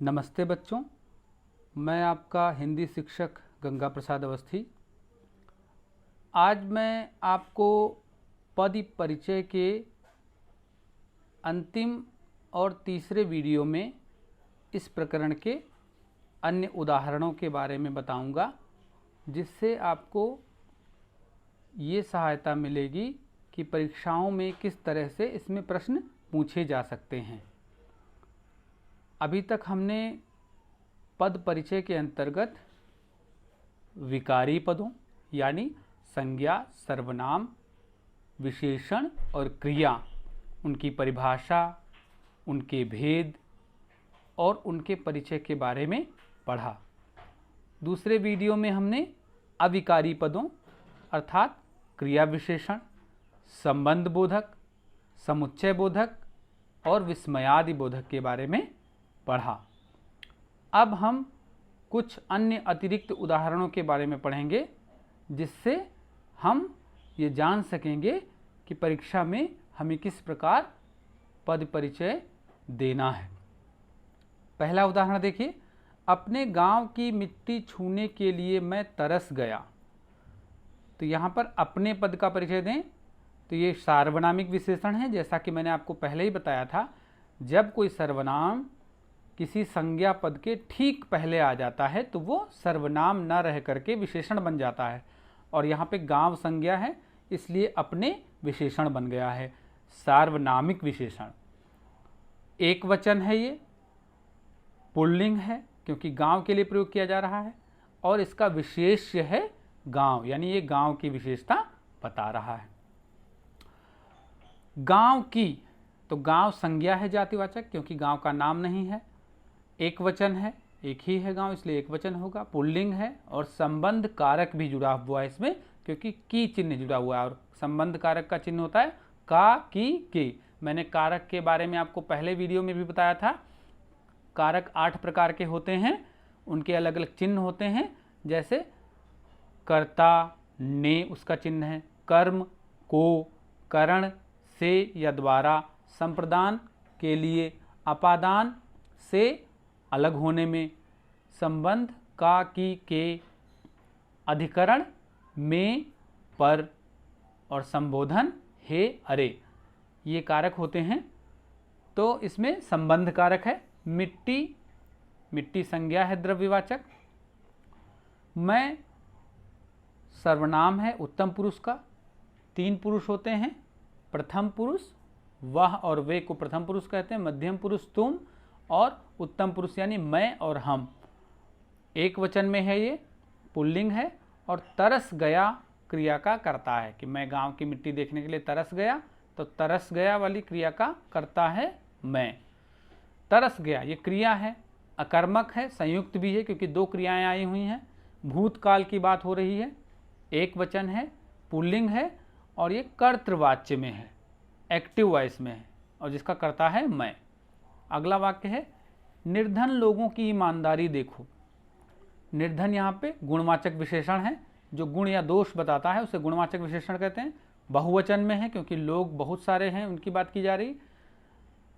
नमस्ते बच्चों, मैं आपका हिंदी शिक्षक गंगा प्रसाद अवस्थी। आज मैं आपको पद परिचय के अंतिम और तीसरे वीडियो में इस प्रकरण के अन्य उदाहरणों के बारे में बताऊंगा, जिससे आपको ये सहायता मिलेगी कि परीक्षाओं में किस तरह से इसमें प्रश्न पूछे जा सकते हैं। अभी तक हमने पद परिचय के अंतर्गत विकारी पदों यानी संज्ञा, सर्वनाम, विशेषण और क्रिया, उनकी परिभाषा, उनके भेद और उनके परिचय के बारे में पढ़ा। दूसरे वीडियो में हमने अविकारी पदों अर्थात क्रिया विशेषण, संबंध बोधक, समुच्चय बोधक और विस्मयादि बोधक के बारे में पढ़ा। अब हम कुछ अन्य अतिरिक्त उदाहरणों के बारे में पढ़ेंगे, जिससे हम ये जान सकेंगे कि परीक्षा में हमें किस प्रकार पद परिचय देना है। पहला उदाहरण देखिए, अपने गांव की मिट्टी छूने के लिए मैं तरस गया। तो यहाँ पर अपने पद का परिचय दें तो ये सार्वनामिक विशेषण है। जैसा कि मैंने आपको पहले ही बताया था, जब कोई सर्वनाम किसी संज्ञा पद के ठीक पहले आ जाता है तो वो सर्वनाम न रह करके विशेषण बन जाता है। और यहाँ पे गांव संज्ञा है, इसलिए अपने विशेषण बन गया है, सार्वनामिक विशेषण। एक वचन है, ये पुल्लिंग है क्योंकि गांव के लिए प्रयोग किया जा रहा है, और इसका विशेष्य है गांव, यानी ये गांव की विशेषता बता रहा है। गांव की, तो गांव संज्ञा है जातिवाचक, क्योंकि गांव का नाम नहीं है। एक वचन है, एक ही है गांव, इसलिए एक वचन होगा। पुल्लिंग है और संबंध कारक भी जुड़ा हुआ है इसमें, क्योंकि की चिन्ह जुड़ा हुआ है, और संबंध कारक का चिन्ह होता है का, की, के। मैंने कारक के बारे में आपको पहले वीडियो में भी बताया था। कारक 8 प्रकार के होते हैं, उनके अलग अलग चिन्ह होते हैं। जैसे कर्ता, ने उसका चिन्ह है, कर्म, को, करण, से या द्वारा, संप्रदान के लिए, अपादान से अलग होने में, संबंध का, की, के, अधिकरण में, पर, और संबोधन हे, अरे, ये कारक होते हैं। तो इसमें संबंध कारक है। मिट्टी, मिट्टी संज्ञा है द्रव्यवाचक। मैं सर्वनाम है उत्तम पुरुष का। 3 पुरुष होते हैं, प्रथम पुरुष वह और वे को प्रथम पुरुष कहते हैं, मध्यम पुरुष तुम, और उत्तम पुरुष यानी मैं और हम। एक वचन में है, ये पुल्लिंग है। और तरस गया क्रिया का कर्ता है, कि मैं गांव की मिट्टी देखने के लिए तरस गया, तो तरस गया वाली क्रिया का कर्ता है मैं। तरस गया ये क्रिया है, अकर्मक है, संयुक्त भी है क्योंकि 2 क्रियाएं आई हुई हैं, भूतकाल की बात हो रही है, एक वचन है, पुल्लिंग है, और ये कर्तृवाच्य में है, एक्टिव वॉइस में है, और जिसका कर्ता है मैं। अगला वाक्य है, निर्धन लोगों की ईमानदारी देखो। निर्धन यहाँ पे गुणवाचक विशेषण है, जो गुण या दोष बताता है उसे गुणवाचक विशेषण कहते हैं। बहुवचन में है क्योंकि लोग बहुत सारे हैं, उनकी बात की जा रही।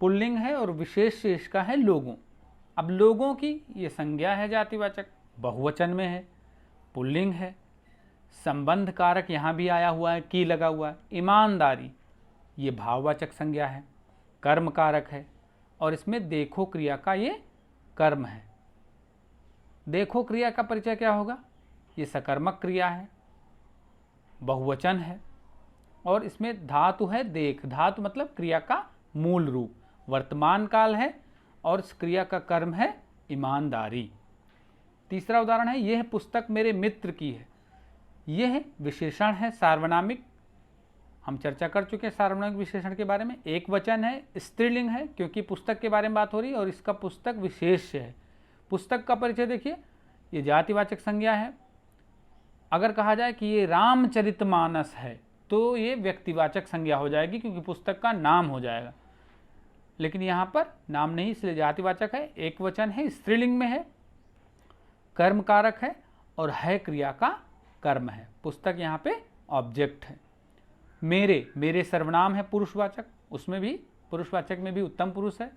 पुल्लिंग है और विशेष शेष का है लोगों। अब लोगों की ये संज्ञा है जातिवाचक, बहुवचन में है, पुल्लिंग है। संबंध कारक यहाँ भी आया हुआ है, की लगा हुआ है। ईमानदारी ये भाववाचक संज्ञा है, कर्म कारक है, और इसमें देखो क्रिया का ये कर्म है। देखो क्रिया का परिचय क्या होगा? ये सकर्मक क्रिया है, बहुवचन है, और इसमें धातु है देख। धातु मतलब क्रिया का मूल रूप, वर्तमान काल है, और इस क्रिया का कर्म है ईमानदारी। तीसरा उदाहरण है, यह पुस्तक मेरे मित्र की है। यह विशेषण है सार्वनामिक, हम चर्चा कर चुके हैं सार्वनामिक विशेषण के बारे में। एक वचन है, स्त्रीलिंग है क्योंकि पुस्तक के बारे में बात हो रही है, और इसका पुस्तक विशेष है। पुस्तक का परिचय देखिए, ये जातिवाचक संज्ञा है। अगर कहा जाए कि ये रामचरितमानस है तो ये व्यक्तिवाचक संज्ञा हो जाएगी, क्योंकि पुस्तक का नाम हो जाएगा। लेकिन यहाँ पर नाम नहीं, इसलिए जातिवाचक है, एक वचन है, स्त्रीलिंग में है, कर्म कारक है, और है क्रिया का कर्म है। पुस्तक यहाँ पे ऑब्जेक्ट है। मेरे, मेरे सर्वनाम है पुरुषवाचक, उसमें भी पुरुषवाचक में भी उत्तम पुरुष है,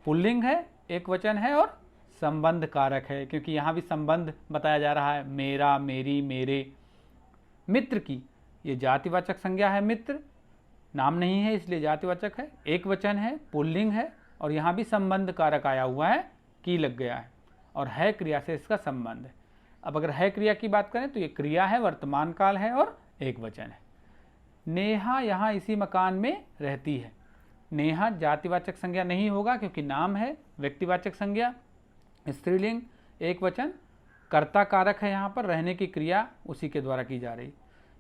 पुल्लिंग है, एक वचन है, और संबंध कारक है, क्योंकि यहाँ भी संबंध बताया जा रहा है, मेरा, मेरी, मेरे। मित्र की, ये जातिवाचक संज्ञा है, मित्र नाम नहीं है इसलिए जातिवाचक है, एक वचन है, पुल्लिंग है, और यहाँ भी संबंध कारक आया हुआ है, की लग गया है, और है क्रिया से इसका संबंध है। अब अगर है क्रिया की बात करें तो ये क्रिया है, वर्तमान काल है और एक वचन है। नेहा यहाँ इसी मकान में रहती है। नेहा जातिवाचक संज्ञा नहीं होगा क्योंकि नाम है, व्यक्तिवाचक संज्ञा, स्त्रीलिंग, एक वचन, कर्ता कारक है, यहाँ पर रहने की क्रिया उसी के द्वारा की जा रही।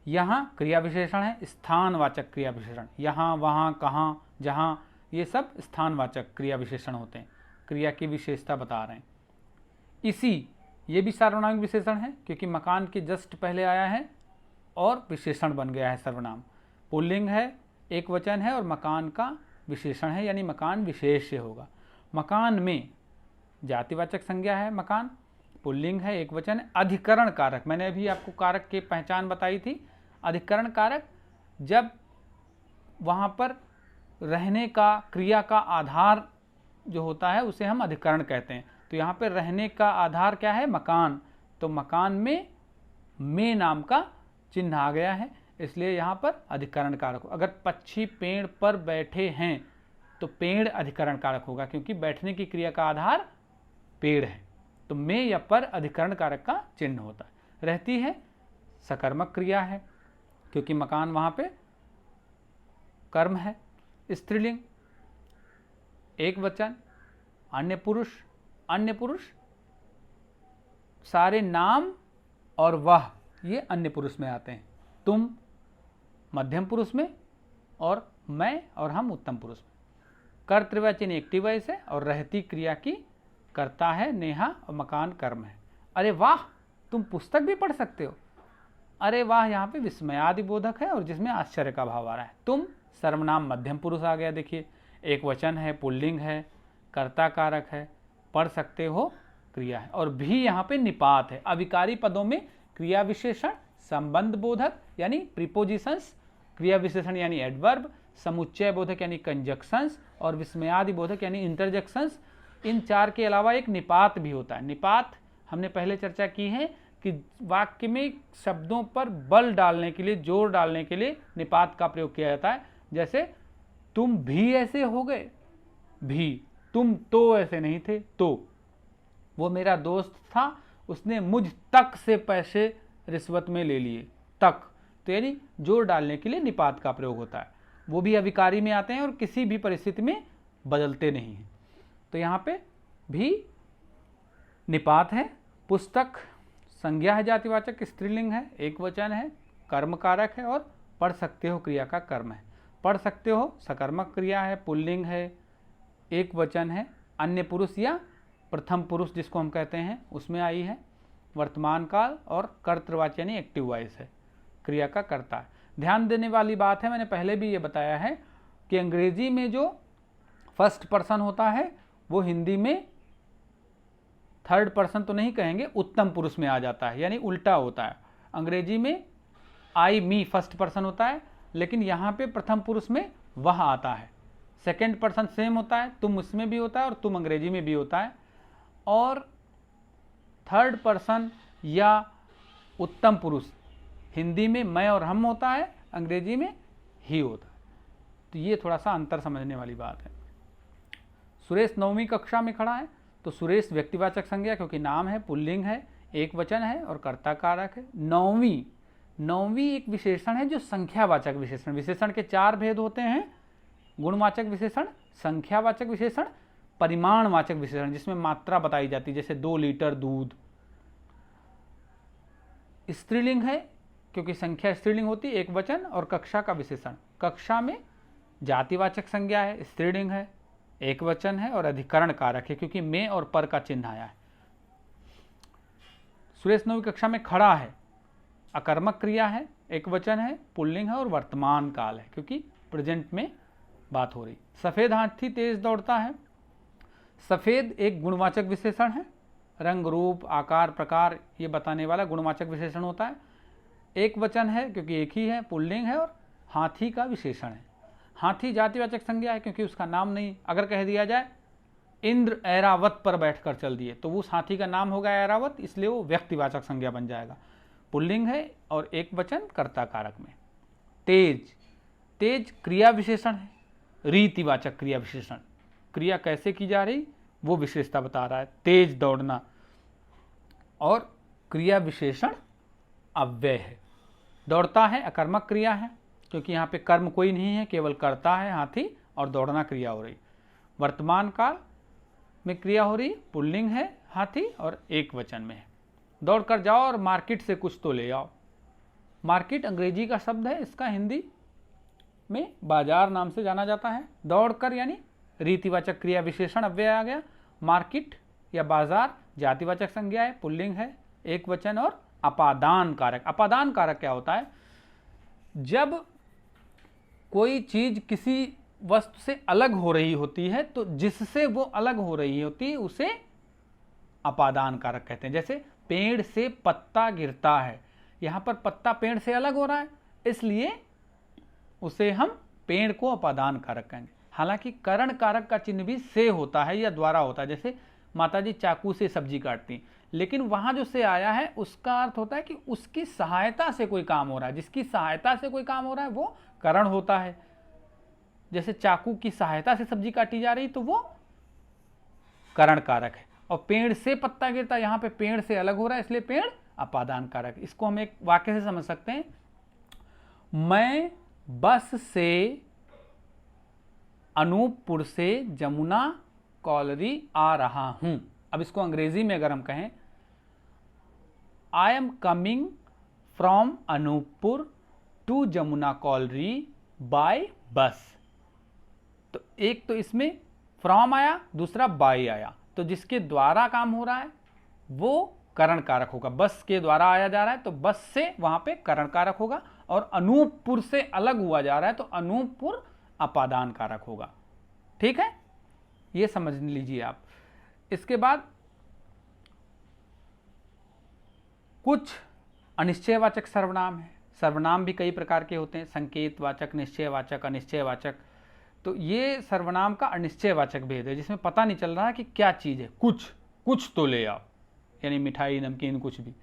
यहाँ क्रिया विशेषण है, स्थानवाचक क्रिया विशेषण, यहाँ, वहाँ, कहाँ, जहाँ, ये सब स्थानवाचक क्रिया विशेषण होते हैं, क्रिया की विशेषता बता रहे हैं। इसी, ये भी सार्वनामिक विशेषण है क्योंकि मकान के जस्ट पहले आया है और विशेषण बन गया है सर्वनाम। पुल्लिंग है, एक वचन है और मकान का विशेषण है, यानी मकान विशेष से होगा। मकान में जातिवाचक संज्ञा है, मकान पुल्लिंग है, एक वचन है। अधिकरण कारक, मैंने अभी आपको कारक की पहचान बताई थी। अधिकरण कारक जब वहाँ पर रहने का, क्रिया का आधार जो होता है उसे हम अधिकरण कहते हैं। तो यहाँ पर रहने का आधार क्या है? मकान। तो मकान में नाम का चिन्ह आ गया है, इसलिए यहाँ पर अधिकरण कारक। अगर पक्षी पेड़ पर बैठे हैं तो पेड़ अधिकरण कारक होगा क्योंकि बैठने की क्रिया का आधार पेड़ है। तो में या पर अधिकरण कारक का चिन्ह होता है। रहती है, सकर्मक क्रिया है क्योंकि मकान वहाँ पे कर्म है। स्त्रीलिंग, एक वचन, अन्य पुरुष। अन्य पुरुष सारे नाम और वह, ये अन्य पुरुष में आते हैं। तुम मध्यम पुरुष में और मैं और हम उत्तम पुरुष में। कर्तृवाचन एक्टिव वॉइस है और रहती क्रिया की कर्ता है नेहा और मकान कर्म है। अरे वाह, तुम पुस्तक भी पढ़ सकते हो। अरे वाह यहाँ पे विस्मयादि बोधक है और जिसमें आश्चर्य का भाव आ रहा है। तुम सर्वनाम मध्यम पुरुष आ गया, देखिए एक वचन है, पुल्लिंग है, कर्ता कारक है, पढ़ सकते हो क्रिया है। और भी यहाँ पे निपात है। अविकारी पदों में क्रिया विशेषण, संबंध बोधक यानी प्रीपोजिशंस, क्रिया विशेषण यानी एडवर्ब, समुच्चय बोधक यानी कंजक्शंस और विस्मयादि बोधक यानी इंटरजेक्शंस। इन चार के अलावा एक निपात भी होता है। निपात हमने पहले चर्चा की है कि वाक्य में शब्दों पर बल डालने के लिए, जोर डालने के लिए निपात का प्रयोग किया जाता है। जैसे तुम भी ऐसे हो गए, भी, तुम तो ऐसे नहीं थे, तो वो मेरा दोस्त था, उसने मुझ तक से पैसे रिश्वत में ले लिए, तक, तो यानी जोर डालने के लिए निपात का प्रयोग होता है। वो भी अविकारी में आते हैं और किसी भी परिस्थिति में बदलते नहीं हैं। तो यहाँ पे भी निपात है। पुस्तक संज्ञा है, जातिवाचक, स्त्रीलिंग है, एक वचन है, कर्म कारक है और पढ़ सकते हो क्रिया का कर्म है। पढ़ सकते हो सकर्मक क्रिया है, पुल्लिंग है, एक वचन है, अन्य पुरुष या प्रथम पुरुष जिसको हम कहते हैं उसमें आई है, वर्तमान काल और कर्तृवाची यानी एक्टिव वॉइस है, क्रिया का कर्ता है। ध्यान देने वाली बात है, मैंने पहले भी ये बताया है कि अंग्रेजी में जो फर्स्ट पर्सन होता है वो हिंदी में थर्ड पर्सन तो नहीं कहेंगे, उत्तम पुरुष में आ जाता है, यानी उल्टा होता है। अंग्रेजी में आई, मी फर्स्ट पर्सन होता है, लेकिन यहाँ पे प्रथम पुरुष में वह आता है। सेकंड पर्सन सेम होता है, तुम उसमें भी होता है और तुम अंग्रेजी में भी होता है। और थर्ड पर्सन या उत्तम पुरुष हिंदी में मैं और हम होता है, अंग्रेजी में ही होता है। तो ये थोड़ा सा अंतर समझने वाली बात है। सुरेश 9वीं कक्षा में खड़ा है, तो सुरेश व्यक्तिवाचक संज्ञा क्योंकि नाम है, पुल्लिंग है, एक वचन है और कर्ता कारक है। नौवीं एक विशेषण है जो संख्यावाचक विशेषण। विशेषण के चार भेद होते हैं, गुणवाचक विशेषण, संख्यावाचक विशेषण, परिमाणवाचक विशेषण जिसमें मात्रा बताई जाती है, जैसे 2 लीटर दूध। स्त्रीलिंग है क्योंकि संख्या स्त्रीलिंग होती है, एक वचन और कक्षा का विशेषण। कक्षा में जातिवाचक संज्ञा है, स्त्रीलिंग है, एक वचन है और अधिकरण कारक है क्योंकि में और पर का चिन्ह आया है। सुरेश 9वीं कक्षा में खड़ा है, अकर्मक क्रिया है, एक वचन है, पुल्लिंग है और वर्तमान काल है क्योंकि प्रेजेंट में बात हो रही। सफेद हाथी तेज दौड़ता है। सफेद एक गुणवाचक विशेषण है, रंग, रूप, आकार, प्रकार ये बताने वाला गुणवाचक विशेषण होता है। एक वचन है क्योंकि एक ही है, पुल्लिंग है और हाथी का विशेषण है। हाथी जातिवाचक संज्ञा है क्योंकि उसका नाम नहीं। अगर कह दिया जाए इंद्र ऐरावत पर बैठकर चल दिए, तो उस हाथी का नाम होगा ऐरावत, इसलिए वो व्यक्तिवाचक संज्ञा बन जाएगा। पुल्लिंग है और एक वचन कर्ता कारक में। तेज, तेज क्रिया विशेषण है, रीतिवाचक क्रिया विशेषण, क्रिया कैसे की जा रही वो विशेषता बता रहा है, तेज दौड़ना। और क्रिया विशेषण अव्यय है, दौड़ता है अकर्मक क्रिया है, क्योंकि यहाँ पे कर्म कोई नहीं है, केवल कर्ता है हाथी और दौड़ना क्रिया हो रही। वर्तमान काल में क्रिया हो रही, पुल्लिंग है हाथी और एक वचन में है। दौड़ कर जाओ और मार्केट से कुछ तो ले आओ। मार्केट अंग्रेजी का शब्द है, इसका हिंदी में बाजार नाम से जाना जाता है। दौड़कर यानी रीतिवाचक क्रिया विशेषण अव्यय आ गया। मार्केट या बाजार जातिवाचक संज्ञा है, पुल्लिंग है, एक वचन और अपादान कारक। अपादान कारक क्या होता है? जब कोई चीज किसी वस्तु से अलग हो रही होती है तो जिससे वो अलग हो रही होती है उसे अपादान कारक कहते हैं। जैसे पेड़ से पत्ता गिरता है, यहां पर पत्ता पेड़ से अलग हो रहा है, इसलिए उसे हम पेड़ को अपादान कारक कहेंगे। हालांकि करण कारक का चिन्ह भी से होता है या द्वारा होता है, जैसे माताजी चाकू से सब्जी काटती, लेकिन वहां जो से आया है उसका अर्थ होता है कि उसकी सहायता से कोई काम हो रहा है, जिसकी सहायता से कोई काम हो रहा है वो करण होता है। जैसे चाकू की सहायता से सब्जी काटी जा रही तो वो करण कारक है। और पेड़ से पत्ता गिरता, यहां पे पेड़ से अलग हो रहा है इसलिए पेड़ अपादान कारक। इसको हम एक वाक्य से समझ सकते हैं, मैं बस से अनूपपुर से जमुना कॉलरी आ रहा हूं। अब इसको अंग्रेजी में अगर हम कहें, I am coming from Anuppur to Jamuna colliery by bus. तो एक तो इसमें फ्रॉम आया, दूसरा बाय आया, तो जिसके द्वारा काम हो रहा है वो करण कारक होगा। बस के द्वारा आया जा रहा है तो बस से वहां पे करण कारक होगा, और अनूपपुर से अलग हुआ जा रहा है तो अनूपपुर अपादान कारक होगा। ठीक है, ये समझ लीजिए आप। इसके बाद कुछ अनिश्चयवाचक सर्वनाम है। सर्वनाम भी कई प्रकार के होते हैं, संकेतवाचक, निश्चयवाचक, अनिश्चयवाचक। तो ये सर्वनाम का अनिश्चयवाचक भेद है, जिसमें पता नहीं चल रहा है कि क्या चीज है। कुछ तो ले आओ, यानी मिठाई, नमकीन, कुछ भी।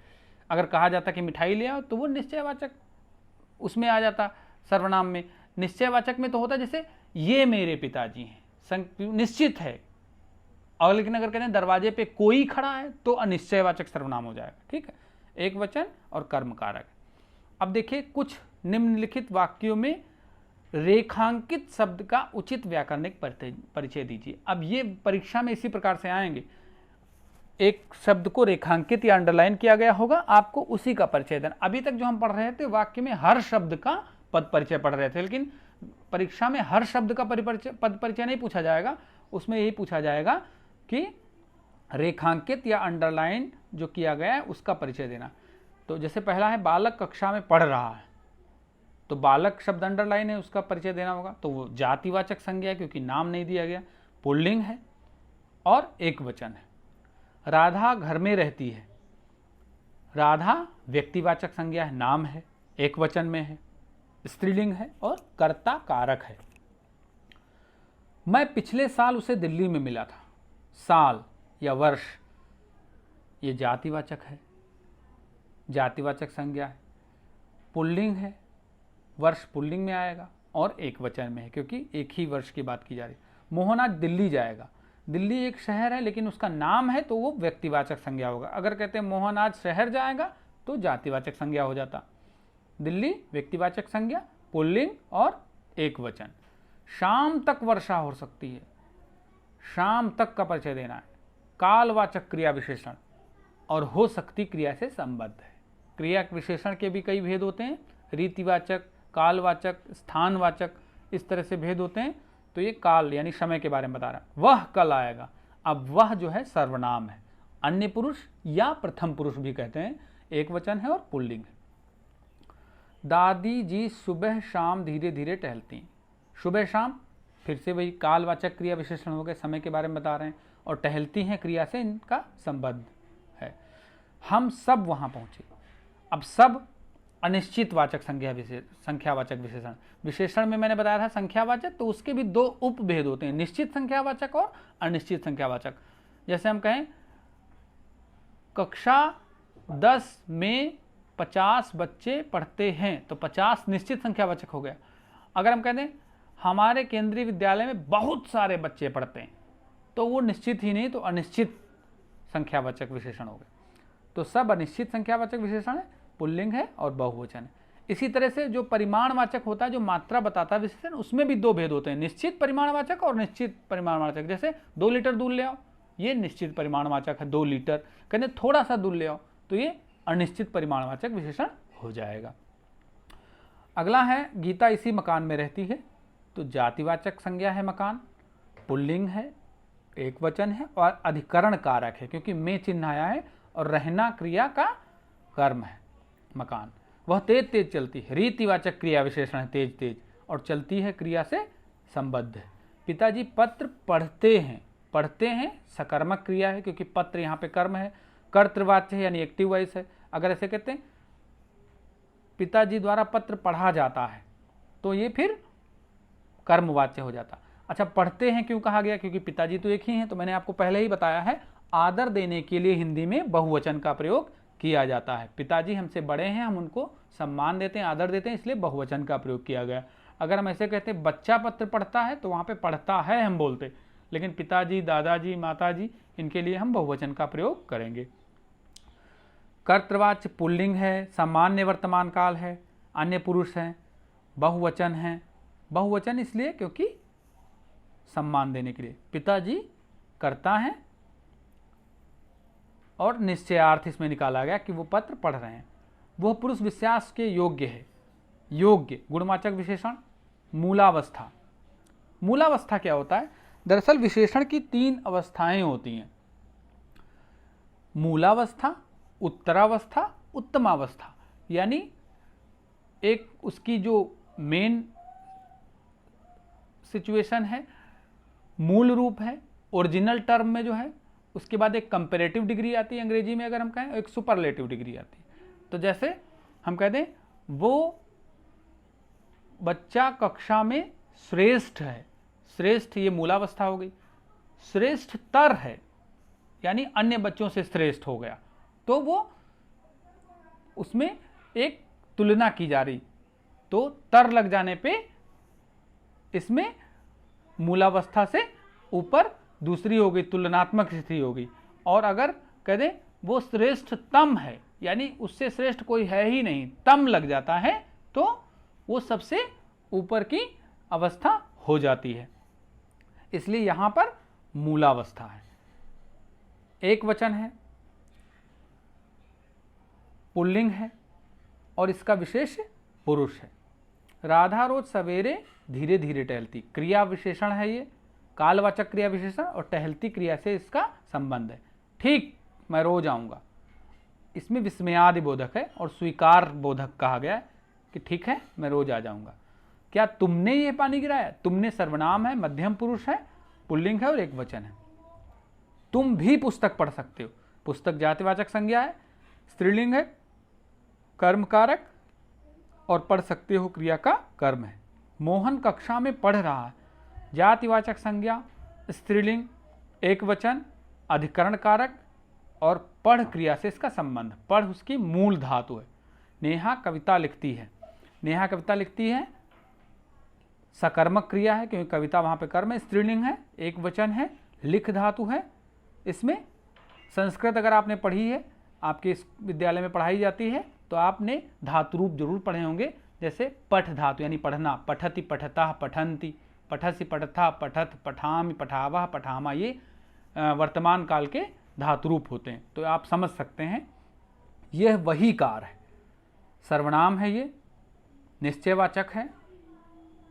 अगर कहा जाता कि मिठाई ले आओ तो वो निश्चयवाचक उसमें आ जाता सर्वनाम में। निश्चयवाचक में तो होता जैसे ये मेरे पिताजी हैं, निश्चित है। और लेकिन अगर कहते हैं दरवाजे पे कोई खड़ा है तो अनिश्चयवाचक सर्वनाम हो जाएगा। ठीक है, एक वचन और कर्म कारक। अब देखिए, कुछ निम्नलिखित वाक्यों में रेखांकित शब्द का उचित व्याकरणिक परिचय दीजिए। अब ये परीक्षा में इसी प्रकार से आएंगे, एक शब्द को रेखांकित या अंडरलाइन किया गया होगा, आपको उसी का परिचय देना। अभी तक जो हम पढ़ रहे थे वाक्य में हर शब्द का पद परिचय पढ़ रहे थे, लेकिन परीक्षा में हर शब्द का पद परिचय नहीं पूछा जाएगा। उसमें यही पूछा जाएगा कि रेखांकित या अंडरलाइन जो किया गया है उसका परिचय देना। तो जैसे पहला है बालक कक्षा में पढ़ रहा है, तो बालक शब्द अंडरलाइन है, उसका परिचय देना होगा। तो वो जातिवाचक संज्ञा है क्योंकि नाम नहीं दिया गया, पुल्लिंग है और एक वचन है। राधा घर में रहती है, राधा व्यक्तिवाचक संज्ञा है, नाम है, एक वचन में है, स्त्रीलिंग है और कर्ता कारक है। मैं पिछले साल उसे दिल्ली में मिला था, साल या वर्ष ये जातिवाचक है, जातिवाचक संज्ञा है। पुल्लिंग है, वर्ष पुल्लिंग में आएगा और एक वचन में है क्योंकि एक ही वर्ष की बात की जा रही है। मोहन आज दिल्ली जाएगा, दिल्ली एक शहर है लेकिन उसका नाम है तो वो व्यक्तिवाचक संज्ञा होगा। अगर कहते हैं मोहन आज शहर जाएगा तो जातिवाचक संज्ञा हो जाता। दिल्ली व्यक्तिवाचक संज्ञा, पुल्लिंग और एक वचन। शाम तक वर्षा हो सकती है, शाम तक का परिचय देना है। कालवाचक क्रिया विशेषण और हो सकती क्रिया से संबद्ध है। क्रिया विशेषण के भी कई भेद होते हैं, रीतिवाचक, कालवाचक, स्थानवाचक, इस तरह से भेद होते हैं। तो ये काल यानी समय के बारे में बता रहा है। वह कल आएगा, अब वह जो है सर्वनाम है, अन्य पुरुष या प्रथम पुरुष भी कहते हैं, एक वचन है और पुल्लिंग है। दादी जी सुबह शाम धीरे धीरे टहलती। सुबह शाम फिर से वही कालवाचक क्रिया विशेषण हो गए, समय के बारे में बता रहे हैं, और टहलती हैं क्रिया से इनका संबंध है। हम सब वहां पहुंचे। अब सब अनिश्चितवाचक संख्यावाचक विशेषण। विशेषण में मैंने बताया था संख्यावाचक, तो उसके भी दो उपभेद होते हैं, निश्चित संख्यावाचक और अनिश्चित संख्यावाचक। जैसे हम कहें कक्षा 10 में 50 बच्चे पढ़ते हैं, तो 50 निश्चित संख्यावाचक हो गया। अगर हम कहते हैं हमारे केंद्रीय विद्यालय में बहुत सारे बच्चे पढ़ते हैं, तो वो निश्चित ही नहीं, तो अनिश्चित संख्यावाचक विशेषण हो गए। तो सब अनिश्चित संख्यावाचक विशेषण है, पुल्लिंग है और बहुवचन है। इसी तरह से जो परिमाणवाचक होता है, जो मात्रा बताता है विशेषण, उसमें भी दो भेद होते हैं, निश्चित परिमाणवाचक और निश्चित परिमाणवाचक। जैसे 2 लीटर दूध ले आओ, ये निश्चित परिमाणवाचक है, 2 लीटर। कहते थोड़ा सा दूध ले आओ, तो ये अनिश्चित परिमाणवाचक विशेषण हो जाएगा। अगला है गीता इसी मकान में रहती है, तो जातिवाचक संज्ञा है मकान, पुल्लिंग है, एक वचन है और अधिकरण कारक है, क्योंकि में चिन्ह आया है और रहना क्रिया का कर्म है मकान। वह तेज तेज चलती है, रीतिवाचक क्रिया विशेषण है, तेज तेज, और चलती है क्रिया से संबद्ध है। पिताजी पत्र पढ़ते हैं, पढ़ते हैं सकर्मक क्रिया है, क्योंकि पत्र यहाँ पे कर्म है, कर्तृवाच्य है यानी एक्टिव वॉइस है। अगर ऐसे कहते हैं पिताजी द्वारा पत्र पढ़ा जाता है, तो ये फिर कर्मवाच्य हो जाता। अच्छा, पढ़ते हैं क्यों कहा गया? क्योंकि पिताजी तो एक ही हैं, तो मैंने आपको पहले ही बताया है, आदर देने के लिए हिंदी में बहुवचन का प्रयोग किया जाता है। पिताजी हमसे बड़े हैं, हम उनको सम्मान देते हैं, आदर देते हैं, इसलिए बहुवचन का प्रयोग किया गया। अगर हम ऐसे कहते हैं बच्चा पत्र पढ़ता है, तो वहाँ पे पढ़ता है हम बोलते, लेकिन पिताजी, दादाजी, माताजी, इनके लिए हम बहुवचन का प्रयोग करेंगे। कर्तृवाच्य पुल्लिंग है, सामान्य वर्तमान काल है, अन्य पुरुष हैं, बहुवचन है। बहुवचन इसलिए क्योंकि सम्मान देने के लिए पिताजी करता है, और निश्चयार्थ इसमें निकाला गया कि वो पत्र पढ़ रहे हैं। वह पुरुष विश्वास के योग्य है, योग्य गुणवाचक विशेषण। मूलावस्था, मूलावस्था क्या होता है? दरअसल विशेषण की 3 अवस्थाएं होती हैं, मूलावस्था, उत्तरावस्था, उत्तमावस्था। यानी एक उसकी जो मेन सिचुएशन है, मूल रूप है, ओरिजिनल टर्म में जो है, उसके बाद एक कंपैरेटिव डिग्री आती है अंग्रेजी में अगर हम कहें, एक सुपरलेटिव डिग्री आती है। तो जैसे हम कहते हैं वो बच्चा कक्षा में श्रेष्ठ है, श्रेष्ठ ये मूलावस्था हो गई। श्रेष्ठतर है यानी अन्य बच्चों से श्रेष्ठ हो गया, तो वो उसमें एक तुलना की जा रही, तो तर लग जाने पे इसमें मूलावस्था से ऊपर दूसरी हो गई, तुलनात्मक स्थिति हो गई। और अगर कह दें वो श्रेष्ठतम है, यानी उससे श्रेष्ठ कोई है ही नहीं, तम लग जाता है, तो वो सबसे ऊपर की अवस्था हो जाती है। इसलिए यहां पर मूलावस्था है। एक वचन है, पुल्लिंग है और इसका विशेष पुरुष है। राधा रोज सवेरे धीरे धीरे टहलती, क्रिया विशेषण है ये, कालवाचक क्रिया विशेषण, और टहलती क्रिया से इसका संबंध है। ठीक, मैं रोज आऊंगा, इसमें विस्मयादि बोधक है और स्वीकार बोधक कहा गया है कि ठीक है मैं रोज आ जाऊंगा। क्या तुमने ये पानी गिराया? तुमने सर्वनाम है, मध्यम पुरुष है, पुल्लिंग है और एक वचन है। तुम भी पुस्तक पढ़ सकते हो, पुस्तक जातिवाचक संज्ञा है, स्त्रीलिंग है, कर्म कारक, और पढ़ सकते हो क्रिया का कर्म है। मोहन कक्षा में पढ़ रहा है, जातिवाचक संज्ञा, स्त्रीलिंग, एक वचन, अधिकरण कारक, और पढ़ क्रिया से इसका संबंध, पढ़ उसकी मूल धातु है। नेहा कविता लिखती है, नेहा कविता लिखती है सकर्मक क्रिया है क्योंकि कविता वहाँ पे कर्म है, स्त्रीलिंग है, एक वचन है, लिख धातु है। इसमें संस्कृत अगर आपने पढ़ी है, आपके इस विद्यालय में पढ़ाई जाती है, तो आपने धातु रूप जरूर पढ़े होंगे, जैसे पठ धातु यानी पढ़ना, पठति पठता पठन्ति, पठसि पठथा पठत, पठामि पठावह पठामा, ये वर्तमान काल के धातु रूप होते हैं। तो आप समझ सकते हैं यह वही कार है। सर्वनाम है ये, निश्चयवाचक है,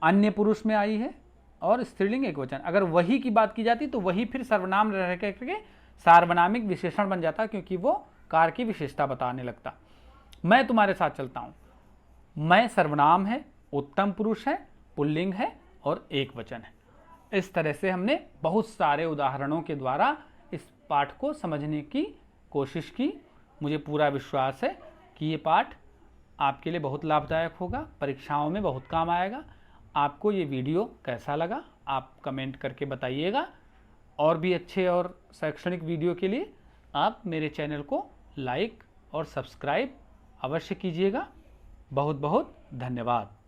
अन्य पुरुष में आई है, और स्त्रीलिंग एक वचन। अगर वही की बात की जाती तो वही फिर सर्वनाम रह करके सार्वनामिक विशेषण बन जाता, क्योंकि वो कार की विशेषता बताने लगता। मैं तुम्हारे साथ चलता हूं, मैं सर्वनाम है, उत्तम पुरुष है, पुल्लिंग है और एक वचन है। इस तरह से हमने बहुत सारे उदाहरणों के द्वारा इस पाठ को समझने की कोशिश की। मुझे पूरा विश्वास है कि ये पाठ आपके लिए बहुत लाभदायक होगा, परीक्षाओं में बहुत काम आएगा। आपको ये वीडियो कैसा लगा आप कमेंट करके बताइएगा। और भी अच्छे और शैक्षणिक वीडियो के लिए आप मेरे चैनल को लाइक और सब्सक्राइब अवश्य कीजिएगा। बहुत बहुत धन्यवाद।